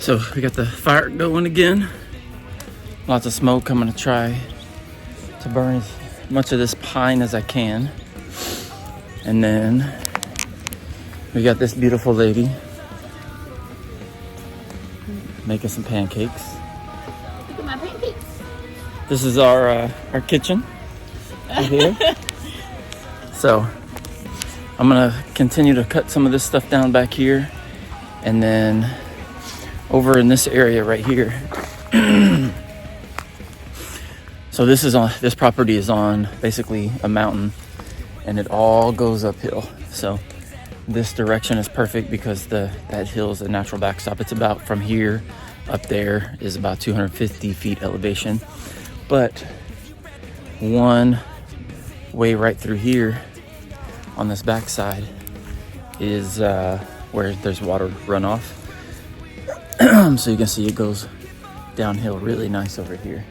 So we got the fire going again. Lots of smoke. I'm gonna try to burn as much of this pine as I can. And then we got this beautiful lady making some pancakes. Look at my pancakes. This is our kitchen right here. So I'm gonna continue to cut some of this stuff down back here, and then over in this area right here. So this property is on basically a mountain, and it all goes uphill. So this direction is perfect because that hill is a natural backstop. It's about from here up there is about 250 feet elevation, but one way right through here on this backside is where there's water runoff. So you can see it goes downhill really nice over here.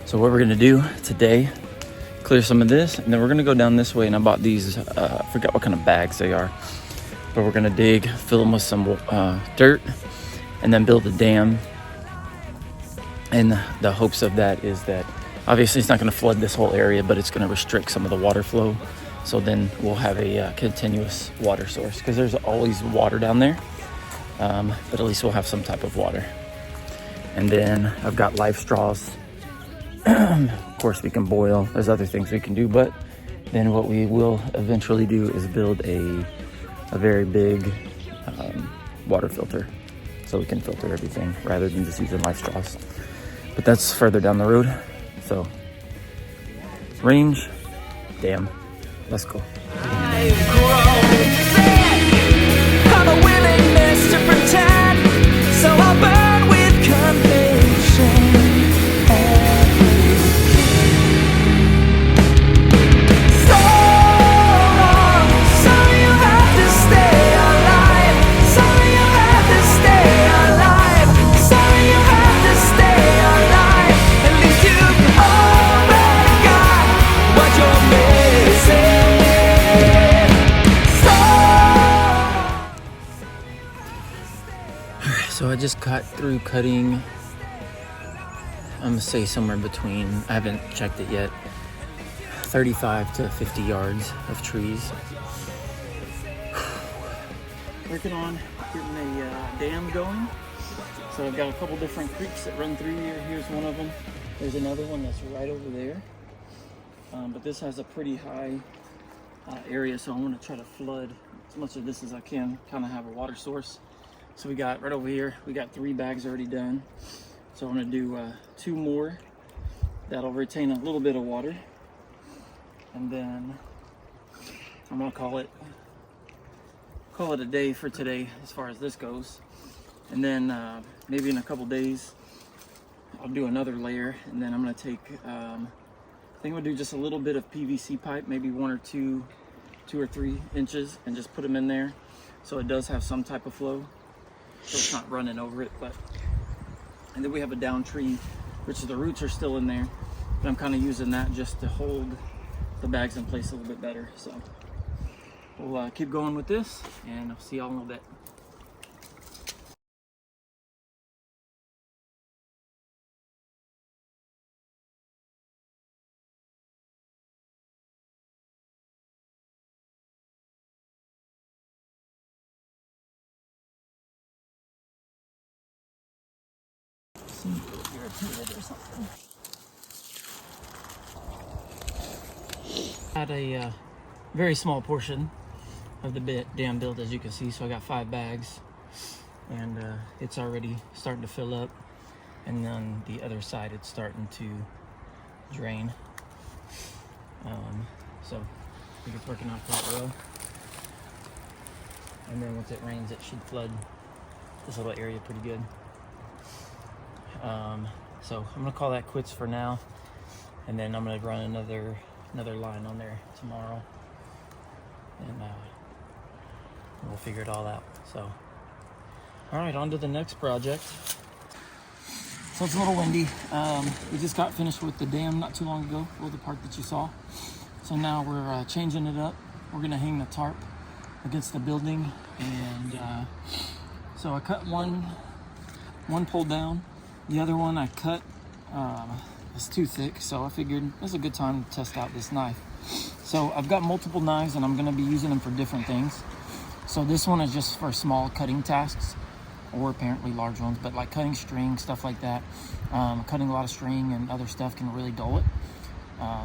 So what we're gonna do today, clear some of this, and then we're gonna go down this way. And I bought these, I forgot what kind of bags they are, but we're gonna dig, fill them with some dirt, and then build a dam. And the hopes of that is that obviously it's not gonna flood this whole area, but it's gonna restrict some of the water flow. So then we'll have a continuous water source, because there's always water down there. But at least we'll have some type of water. And then I've got live straws. Of course we can boil, there's other things we can do, but then what we will eventually do is build a very big water filter, so we can filter everything rather than just using live straws. But that's further down the road. So range, dam, let's go. So I'll burn with conviction. So you have to stay alive. So you have to stay alive. So you have to stay alive. At least you've already got what you're missing. So I just got through cutting, I'm gonna say somewhere between, I haven't checked it yet, 35 to 50 yards of trees. Working on getting a dam going. So I've got a couple different creeks that run through here. Here's one of them. There's another one that's right over there. But this has a pretty high area, so I'm gonna try to flood as much of this as I can, kind of have a water source. So we got right over here, we got 3 bags already done. So I'm gonna do 2 more. That'll retain a little bit of water. And then I'm gonna call it a day for today as far as this goes. And then maybe in a couple days, I'll do another layer. And then I'm gonna take, I think we'll do just a little bit of PVC pipe, maybe 1 or 2 or 3 inches, and just put them in there. So it does have some type of flow, so it's not running over it. And then we have a down tree, which the roots are still in there, but I'm kind of using that just to hold the bags in place a little bit better. So we'll keep going with this, and I'll see y'all in a little bit. Or something. Had a very small portion of the dam built, as you can see. So I got 5 bags, and it's already starting to fill up. And on the other side, it's starting to drain. So I think it's working out quite well. And then once it rains, it should flood this little area pretty good. So I'm gonna call that quits for now, and then I'm gonna run another line on there tomorrow, and we'll figure it all out. So all right, on to the next project. So it's a little windy. We just got finished with the dam not too long ago, well, the part that you saw. So now we're changing it up. We're gonna hang the tarp against the building, and so I cut one one pole down. The other one I cut, it's too thick, so I figured it's a good time to test out this knife. So I've got multiple knives and I'm gonna be using them for different things. So this one is just for small cutting tasks, or apparently large ones, but like cutting string, stuff like that. Cutting a lot of string and other stuff can really dull it.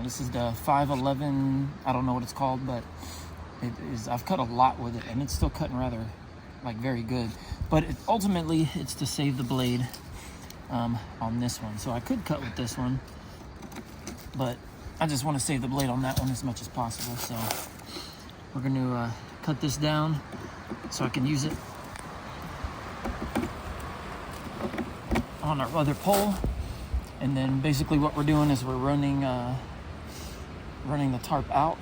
This is the 511, I don't know what it's called, but it is, I've cut a lot with it and it's still cutting rather, like, very good. But ultimately it's to save the blade on this one. So I could cut with this one, but I just want to save the blade on that one as much as possible. So we're going to cut this down so I can use it on our other pole. And then basically what we're doing is we're running the tarp out.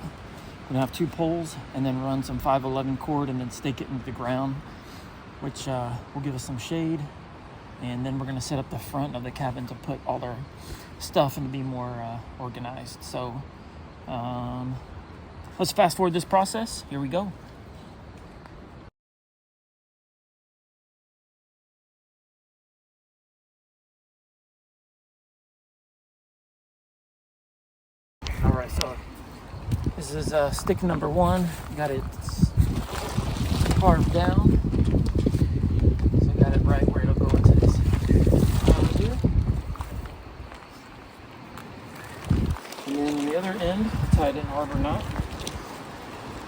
We're gonna have two poles and then run some 511 cord and then stake it into the ground, which will give us some shade. And then we're gonna set up the front of the cabin to put all our stuff and to be more organized. So let's fast forward this process. Here we go. All right, so this is stick number one. Got it carved down. So I got it right where it'll go into this here. And then the other end, tied in harbor knot.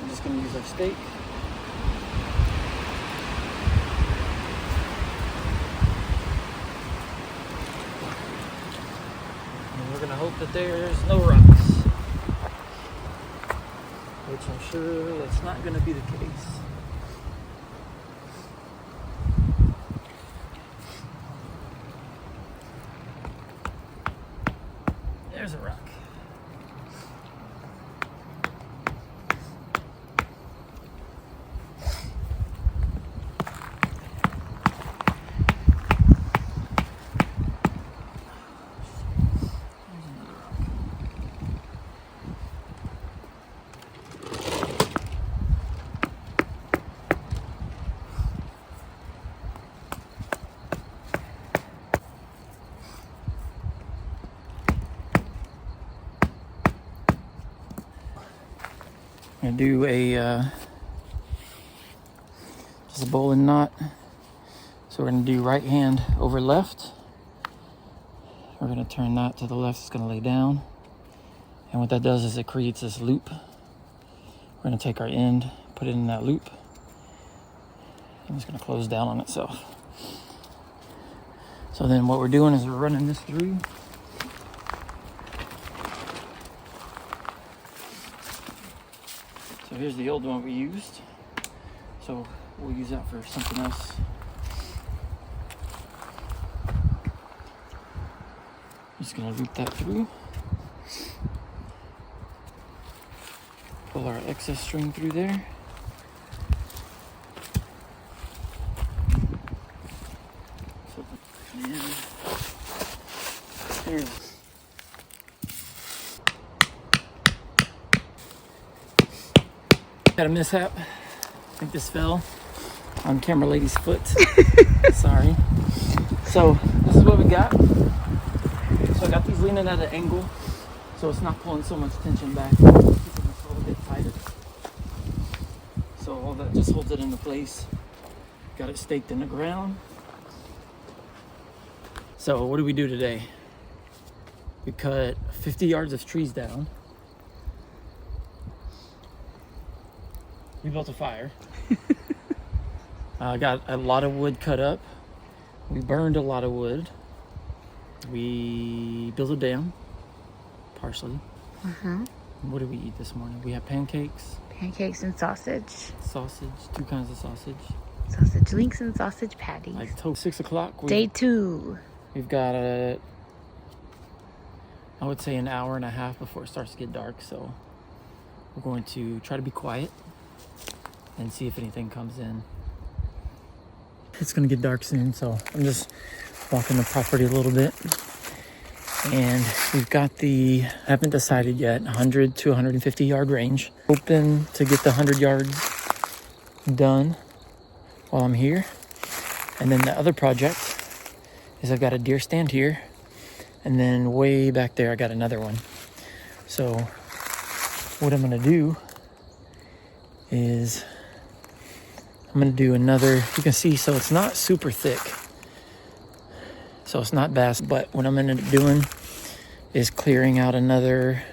I'm just gonna use our stake. And we're gonna hope that there's no rocks, which I'm sure that's not going to be the case. There's a rock. I'm gonna do a just a bowline knot. So we're gonna do right hand over left. We're gonna turn that to the left. It's gonna lay down, and what that does is it creates this loop. We're gonna take our end, put it in that loop, and it's gonna close down on itself. So then what we're doing is we're running this through. So here's the old one we used. So we'll use that for something else. Just gonna loop that through. Pull our excess string through there. So, here's Had a mishap. I think this fell on camera lady's foot. Sorry. So this is what we got. So I got these leaning at an angle, so it's not pulling so much tension back. Keeping this a little bit tighter. So all that just holds it into place. Got it staked in the ground. So what do we do today? We cut 50 yards of trees down. We built a fire. Got a lot of wood cut up. We burned a lot of wood. We built a dam, partially. What did we eat this morning? We had pancakes. Pancakes and sausage. Sausage, 2 kinds of sausage. Sausage links and sausage patties. Like till 6 o'clock. Day 2. We've got I would say an hour and a half before it starts to get dark. So we're going to try to be quiet and see if anything comes in. It's gonna get dark soon, so I'm just walking the property a little bit. And we've got I haven't decided yet, 100 to 150 yard range. Hoping to get the 100 yards done while I'm here. And then the other project is I've got a deer stand here, and then way back there I got another one. So what I'm gonna do is I'm gonna do another, you can see, so it's not super thick, so it's not vast, but what I'm gonna end up doing is clearing out another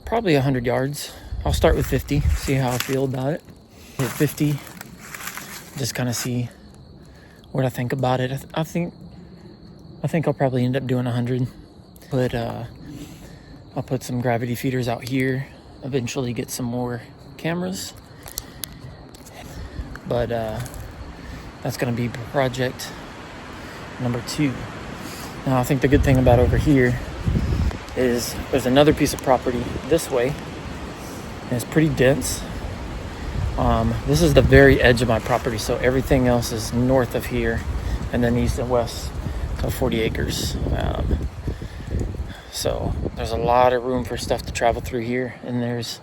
probably 100 yards. I'll start with 50, see how I feel about it. Hit 50, just kind of see what I think about it. I think I'll probably end up doing 100. But I'll put some gravity feeders out here, eventually get some more cameras. But that's gonna be project number 2. Now I think the good thing about over here is there's another piece of property this way, and it's pretty dense. This is the very edge of my property, so everything else is north of here, and then east and west, so 40 acres. So there's a lot of room for stuff to travel through here, and there's